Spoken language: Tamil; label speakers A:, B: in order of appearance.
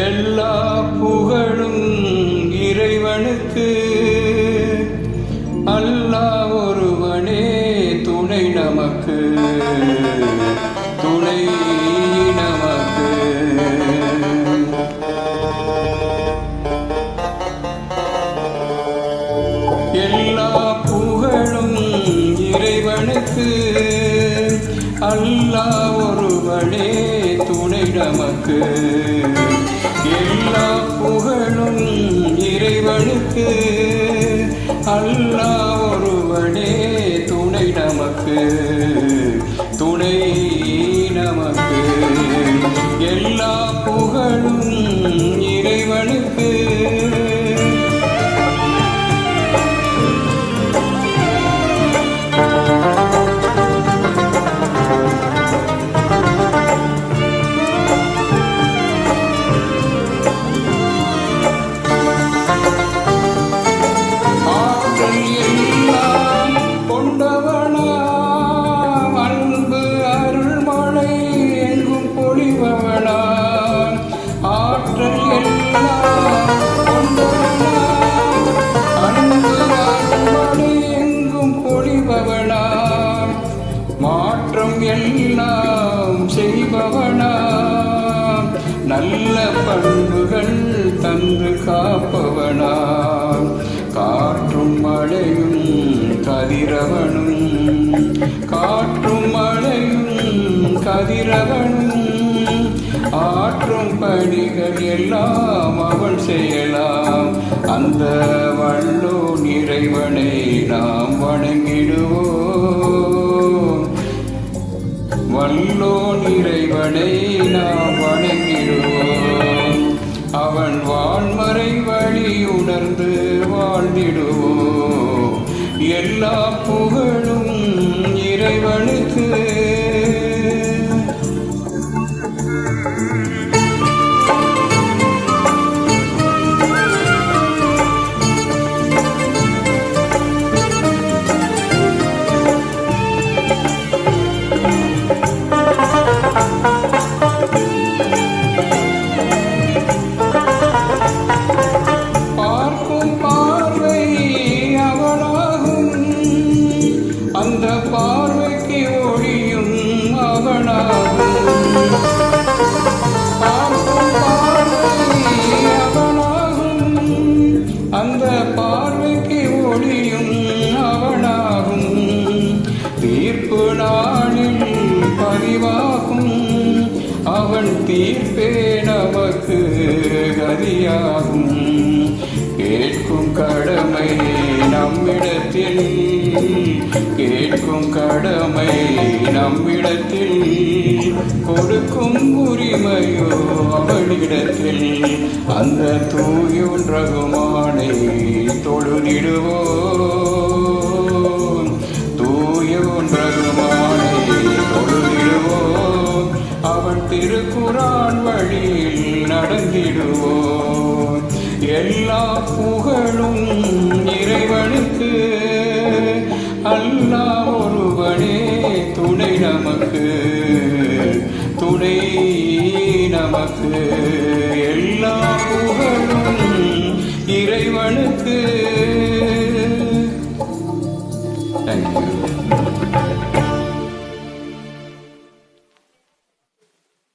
A: எல்லா புகழும் இறைவனுக்கு, அல்லாஹ் ஒருவனே துணை நமக்கு, துணை நமக்கு. எல்லா புகழும் இறைவனுக்கு, அல்லாஹ் ஒருவனே துணை நமக்கு. எல்லா புகழும் இறைவனுக்கு, அல்லாஹ் ஒருவனே துணை நமக்கு, துணை நமக்கு. எல்லா புகழும் இறைவனுக்கு. மாற்றம் எல்லாம் செய்பவனாம், நல்ல பண்புகள் தந்து காப்பவனாம். காற்றும் மழையும் கதிரவனும், காற்றும் மழையும் கதிரவனும், ஆற்றும் பணிகள் எல்லாம் அவன் செய்யலாம். அந்த வல்லோன் இறைவனை நாம் வணங்கிடுவோம், வல்லோன் இறைவனை நாம் வணங்கிடுவோம். அவன் வான்மறை வழி உணர்ந்து வாழ்ந்திடுவோம். எல்லா புகழும் இறைவனுக்கு. அந்த பார்வைக்கு ஒளியும் அவனாகும், பார்க்கும் பார்வை அவனாகும். அந்த பார்வைக்கு ஒளியும் அவனாகும். தீர்ப்பு நாளில் பதிவாகும், அவன் தீர்ப்பே நமக்கு கதியாகும். கேட்கும் கடமை நம்மிடத்தில், கேட்கும் கடமை நம்மிடத்தில், கொடுக்கும் உரிமையோ அவனிடத்தில். அந்த தூயோன் ரகுமானை தொழுதிடுவோம், தூயோன் ரகுமானை தொழுதிடுவோம். அவன் திருக்குரான் வழியில் நடந்திடுவோம். எல்லா புகழும்